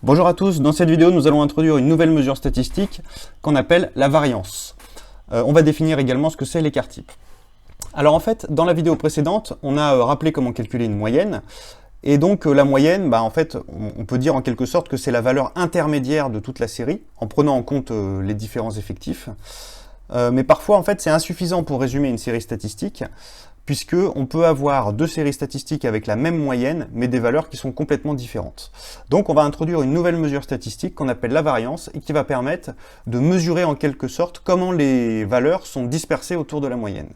Bonjour à tous, dans cette vidéo nous allons introduire une nouvelle mesure statistique qu'on appelle la variance. On va définir également ce que c'est l'écart type. Alors en fait, dans la vidéo précédente, on a rappelé comment calculer une moyenne. Et donc la moyenne, en fait, on peut dire en quelque sorte que c'est la valeur intermédiaire de toute la série, en prenant en compte les différents effectifs. Mais parfois, en fait, c'est insuffisant pour résumer une série statistique, puisqu'on peut avoir deux séries statistiques avec la même moyenne, mais des valeurs qui sont complètement différentes. Donc on va introduire une nouvelle mesure statistique qu'on appelle la variance, et qui va permettre de mesurer en quelque sorte comment les valeurs sont dispersées autour de la moyenne.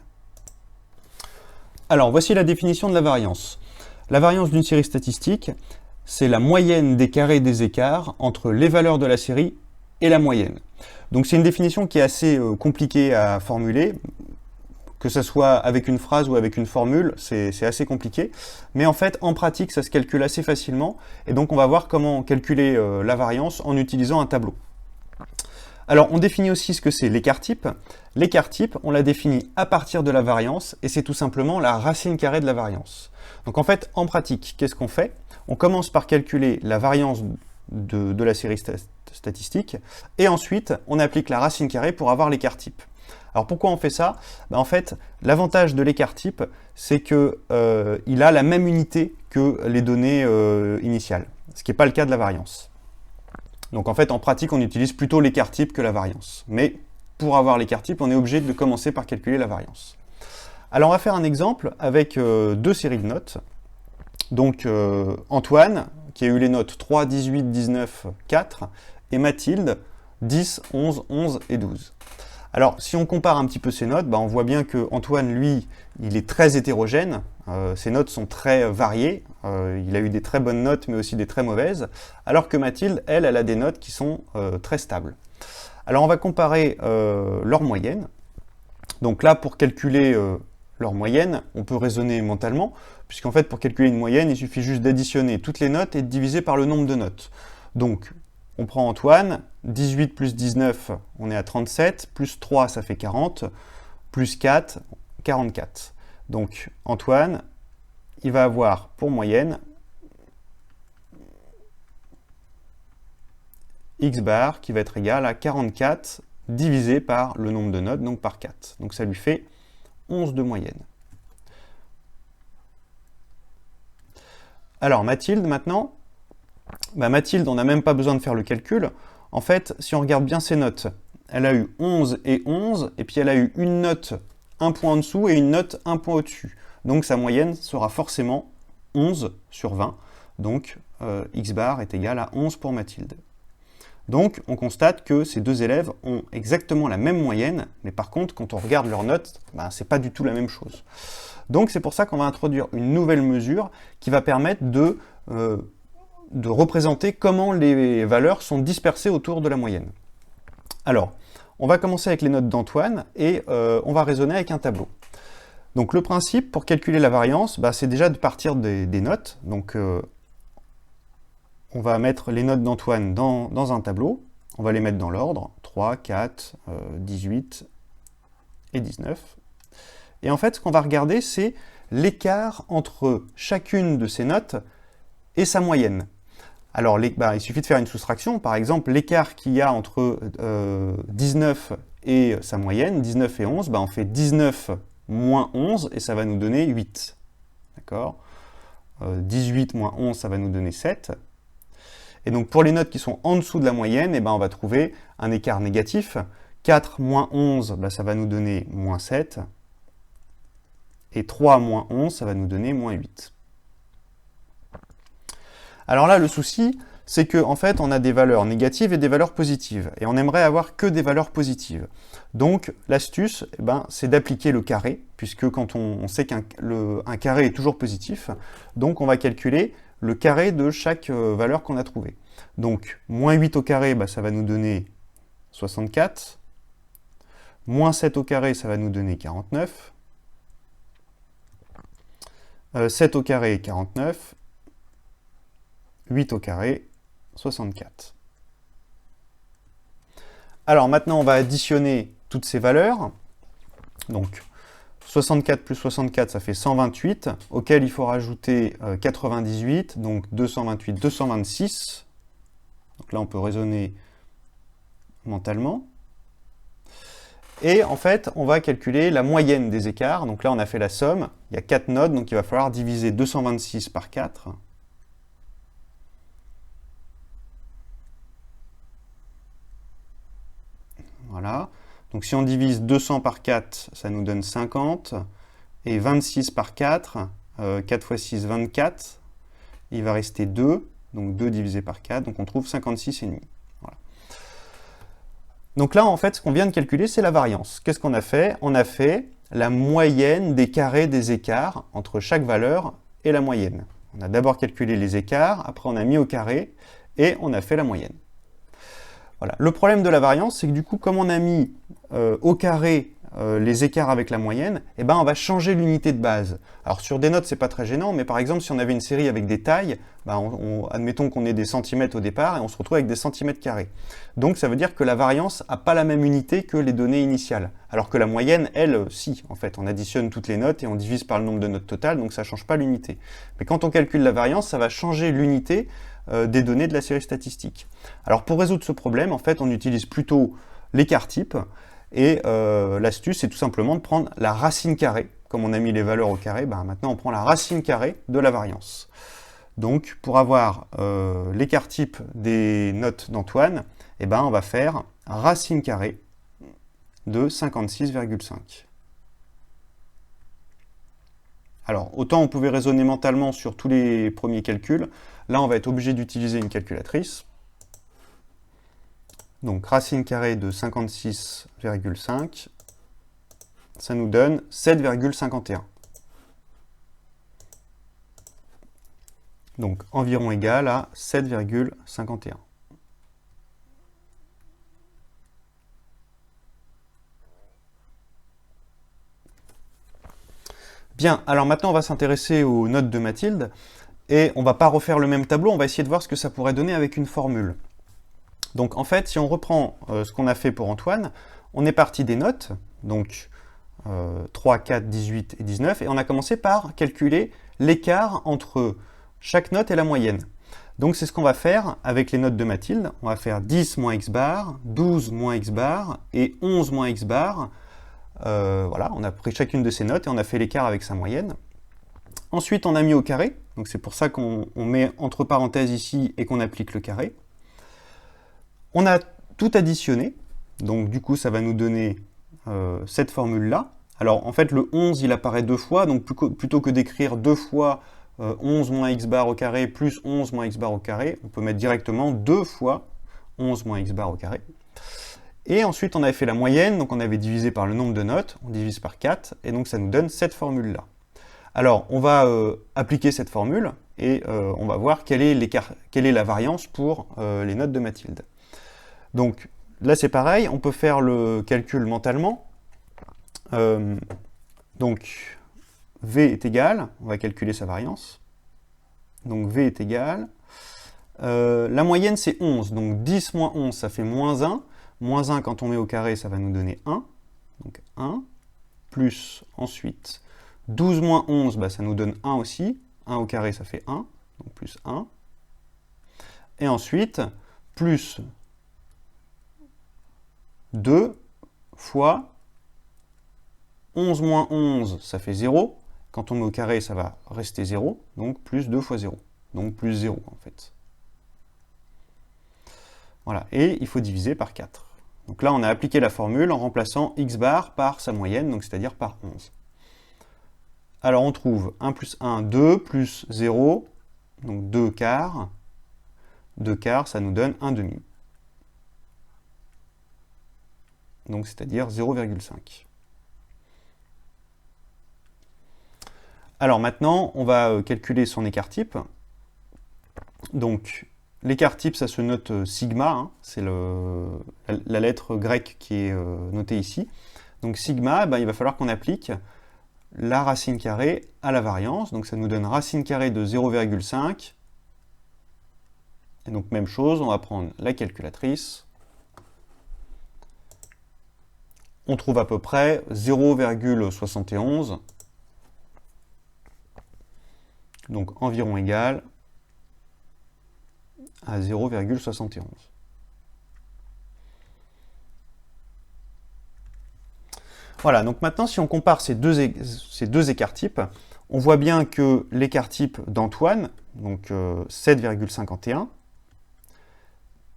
Alors voici la définition de la variance. La variance d'une série statistique, c'est la moyenne des carrés des écarts entre les valeurs de la série et la moyenne. Donc c'est une définition qui est assez compliquée à formuler, que ce soit avec une phrase ou avec une formule, c'est assez compliqué. Mais en fait, en pratique, ça se calcule assez facilement. Et donc, on va voir comment calculer la variance en utilisant un tableau. Alors, on définit aussi ce que c'est l'écart type. L'écart type, on l'a défini à partir de la variance, et c'est tout simplement la racine carrée de la variance. Donc en fait, en pratique, qu'est-ce qu'on fait? On commence par calculer la variance de la série statistique, et ensuite, on applique la racine carrée pour avoir l'écart type. Alors pourquoi on fait ça? En fait, l'avantage de l'écart type, c'est qu'il a la même unité que les données initiales, ce qui n'est pas le cas de la variance. Donc en fait, en pratique, on utilise plutôt l'écart type que la variance. Mais pour avoir l'écart type, on est obligé de commencer par calculer la variance. Alors on va faire un exemple avec deux séries de notes. Donc Antoine, qui a eu les notes 3, 18, 19, 4, et Mathilde, 10, 11, 11 et 12. Alors, si on compare un petit peu ces notes, on voit bien que Antoine, lui, il est très hétérogène. Ses notes sont très variées. Il a eu des très bonnes notes, mais aussi des très mauvaises. Alors que Mathilde, elle a des notes qui sont très stables. Alors, on va comparer leur moyenne. Donc là, pour calculer leur moyenne, on peut raisonner mentalement, puisqu'en fait, pour calculer une moyenne, il suffit juste d'additionner toutes les notes et de diviser par le nombre de notes. Donc, on prend Antoine, 18 plus 19, on est à 37, plus 3, ça fait 40, plus 4, 44. Donc Antoine, il va avoir pour moyenne x bar qui va être égal à 44 divisé par le nombre de notes, donc par 4. Donc ça lui fait 11 de moyenne. Alors Mathilde maintenant, Mathilde, on n'a même pas besoin de faire le calcul. En fait, si on regarde bien ses notes, elle a eu 11 et 11, et puis elle a eu une note un point en dessous et une note un point au-dessus. Donc sa moyenne sera forcément 11 sur 20. Donc x bar est égal à 11 pour Mathilde. Donc on constate que ces deux élèves ont exactement la même moyenne, mais par contre, quand on regarde leurs notes, c'est pas du tout la même chose. Donc c'est pour ça qu'on va introduire une nouvelle mesure qui va permettre de représenter comment les valeurs sont dispersées autour de la moyenne. Alors, on va commencer avec les notes d'Antoine et on va raisonner avec un tableau. Donc le principe pour calculer la variance, c'est déjà de partir des notes. Donc on va mettre les notes d'Antoine dans un tableau. On va les mettre dans l'ordre, 3, 4, 18 et 19. Et en fait, ce qu'on va regarder, c'est l'écart entre chacune de ces notes et sa moyenne. Alors, il suffit de faire une soustraction. Par exemple, l'écart qu'il y a entre 19 et sa moyenne, 19 et 11, on fait 19 moins 11 et ça va nous donner 8. D'accord? 18 moins 11, ça va nous donner 7. Et donc, pour les notes qui sont en dessous de la moyenne, on va trouver un écart négatif. 4 moins 11, ça va nous donner moins 7. Et 3 moins 11, ça va nous donner moins 8. Alors là, le souci, c'est qu'en fait, on a des valeurs négatives et des valeurs positives. Et on aimerait avoir que des valeurs positives. Donc, l'astuce, c'est d'appliquer le carré, puisque quand on sait qu'un carré est toujours positif, donc on va calculer le carré de chaque valeur qu'on a trouvée. Donc, moins 8 au carré, ça va nous donner 64. Moins 7 au carré, ça va nous donner 49. 7 au carré, 49. 8 au carré, 64. Alors maintenant, on va additionner toutes ces valeurs. Donc, 64 plus 64, ça fait 128, auquel il faut rajouter 98, donc 228, 226. Donc là, on peut raisonner mentalement. Et en fait, on va calculer la moyenne des écarts. Donc là, on a fait la somme. Il y a 4 notes, donc il va falloir diviser 226 par 4. Voilà. Donc si on divise 200 par 4, ça nous donne 50. Et 26 par 4, 4 fois 6, 24. Il va rester 2. Donc 2 divisé par 4, donc on trouve 56,5. Voilà. Donc là, en fait, ce qu'on vient de calculer, c'est la variance. Qu'est-ce qu'on a fait? On a fait la moyenne des carrés des écarts entre chaque valeur et la moyenne. On a d'abord calculé les écarts, après on a mis au carré, et on a fait la moyenne. Voilà. Le problème de la variance, c'est que du coup, comme on a mis au carré les écarts avec la moyenne, eh ben, on va changer l'unité de base. Alors sur des notes, c'est pas très gênant, mais par exemple, si on avait une série avec des tailles, ben, admettons qu'on ait des centimètres au départ, et on se retrouve avec des centimètres carrés. Donc ça veut dire que la variance n'a pas la même unité que les données initiales. Alors que la moyenne, elle, si, en fait, on additionne toutes les notes et on divise par le nombre de notes totales, donc ça ne change pas l'unité. Mais quand on calcule la variance, ça va changer l'unité des données de la série statistique. Alors pour résoudre ce problème, en fait, on utilise plutôt l'écart type, et l'astuce, c'est tout simplement de prendre la racine carrée. Comme on a mis les valeurs au carré, ben maintenant on prend la racine carrée de la variance. Donc pour avoir l'écart type des notes d'Antoine, eh ben, on va faire racine carrée de 56,5. Alors, autant on pouvait raisonner mentalement sur tous les premiers calculs, là on va être obligé d'utiliser une calculatrice. Donc racine carrée de 56,5, ça nous donne 7,51. Donc environ égal à 7,51. Bien, alors maintenant on va s'intéresser aux notes de Mathilde, et on ne va pas refaire le même tableau, on va essayer de voir ce que ça pourrait donner avec une formule. Donc en fait, si on reprend ce qu'on a fait pour Antoine, on est parti des notes, donc 3, 4, 18 et 19, et on a commencé par calculer l'écart entre chaque note et la moyenne. Donc c'est ce qu'on va faire avec les notes de Mathilde. On va faire 10 moins x bar, 12 moins x bar et 11 moins x bar. Voilà, on a pris chacune de ces notes et on a fait l'écart avec sa moyenne. Ensuite, on a mis au carré, donc c'est pour ça qu'on met entre parenthèses ici et qu'on applique le carré. On a tout additionné, donc du coup ça va nous donner cette formule-là. Alors en fait le 11 il apparaît deux fois, donc plutôt que d'écrire deux fois 11 moins x bar au carré plus 11 moins x bar au carré, on peut mettre directement 2 fois 11 moins x bar au carré. Et ensuite on avait fait la moyenne, donc on avait divisé par le nombre de notes, on divise par 4, et donc ça nous donne cette formule-là. Alors on va appliquer cette formule, et on va voir quelle est la variance pour les notes de Mathilde. Donc là c'est pareil, on peut faire le calcul mentalement. Donc V est égal, on va calculer sa variance. Donc V est égal. La moyenne c'est 11, donc 10 moins 11 ça fait moins 1. Moins 1 quand on met au carré ça va nous donner 1. Donc 1, plus ensuite 12 moins 11, bah, ça nous donne 1 aussi. 1 au carré ça fait 1, donc plus 1. Et ensuite, plus 2 fois 11 moins 11, ça fait 0. Quand on met au carré, ça va rester 0. Donc plus 2 fois 0. Donc plus 0 en fait. Voilà. Et il faut diviser par 4. Donc là, on a appliqué la formule en remplaçant x bar par sa moyenne, donc c'est-à-dire par 11. Alors on trouve 1 plus 1, 2, plus 0, donc 2 quarts. 2 quarts, ça nous donne 1 demi. Donc c'est-à-dire 0,5. Alors maintenant, on va calculer son écart type. Donc l'écart type, ça se note sigma, hein, c'est la lettre grecque qui est notée ici. Donc sigma, ben, il va falloir qu'on applique la racine carrée à la variance. Donc ça nous donne racine carrée de 0,5. Et donc même chose, on va prendre la calculatrice. On trouve à peu près 0,71. Donc environ égal à 0,71. Voilà, donc maintenant si on compare ces deux écarts-types, on voit bien que l'écart-type d'Antoine, donc 7,51,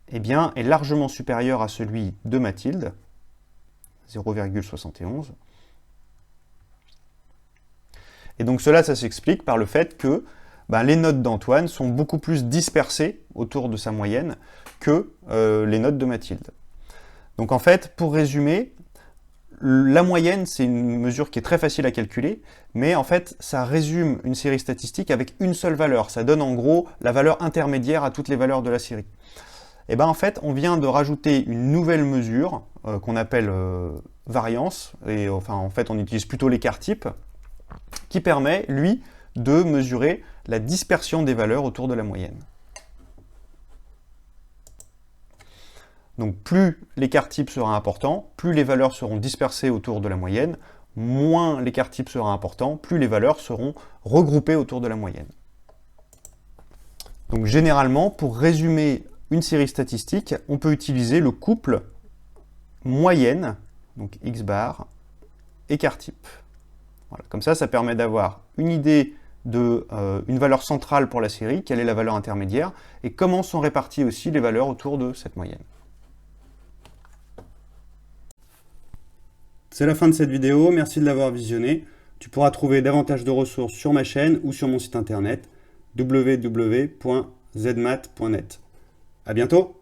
eh bien, est largement supérieur à celui de Mathilde, 0,71. Et donc cela, ça s'explique par le fait que les notes d'Antoine sont beaucoup plus dispersées autour de sa moyenne que les notes de Mathilde. Donc en fait, pour résumer, la moyenne, c'est une mesure qui est très facile à calculer, mais en fait, ça résume une série statistique avec une seule valeur. Ça donne en gros la valeur intermédiaire à toutes les valeurs de la série. Et bien en fait, on vient de rajouter une nouvelle mesure qu'on appelle variance, et enfin en fait, on utilise plutôt l'écart-type, qui permet, lui, de mesurer la dispersion des valeurs autour de la moyenne. Donc plus l'écart-type sera important, plus les valeurs seront dispersées autour de la moyenne, moins l'écart-type sera important, plus les valeurs seront regroupées autour de la moyenne. Donc généralement, pour résumer une série statistique, on peut utiliser le couple moyenne, donc x bar, écart-type. Voilà, comme ça permet d'avoir une idée de une valeur centrale pour la série, quelle est la valeur intermédiaire, et comment sont réparties aussi les valeurs autour de cette moyenne. C'est la fin de cette vidéo, merci de l'avoir visionnée. Tu pourras trouver davantage de ressources sur ma chaîne ou sur mon site internet www.zmath.net. À bientôt!